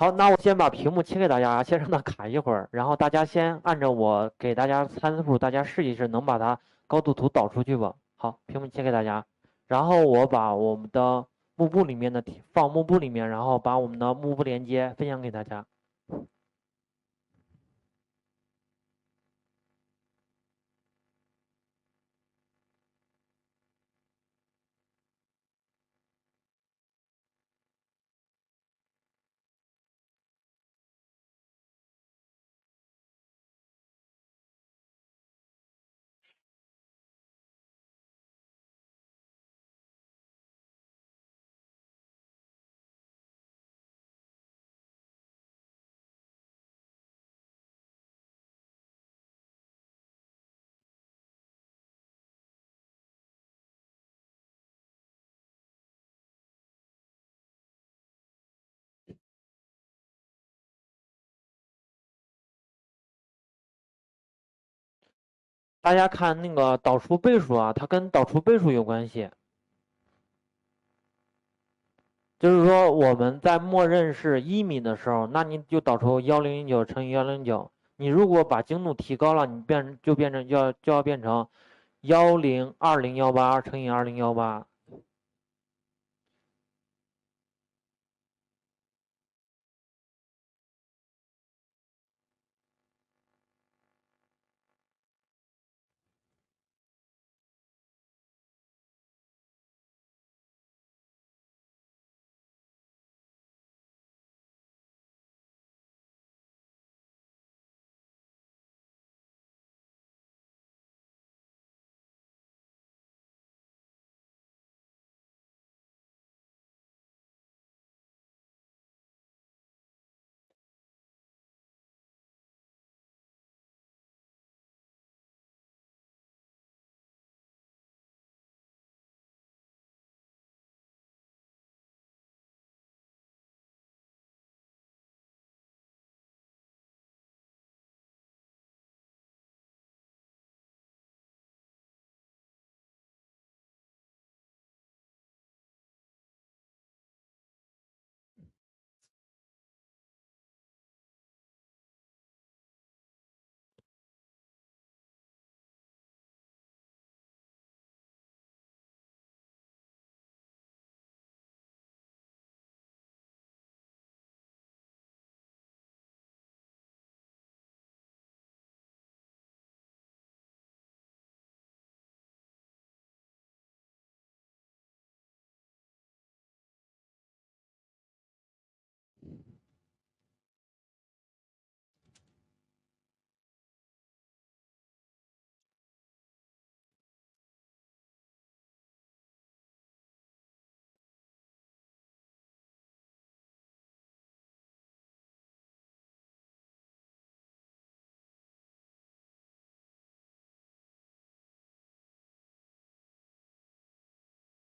好，那我先把屏幕切给大家，先让它卡一会儿，然后大家先按照我给大家参数，大家试一试能把它高度图导出去吧。好，屏幕切给大家，然后我把我们的幕布里面的放幕布里面，然后把我们的幕布连接分享给大家。大家看那个导出倍数啊，它跟导出倍数有关系。就是说我们在默认是1米的时候，那你就导出1009乘以1009。你如果把精度提高了，你就要变成102018乘以2018。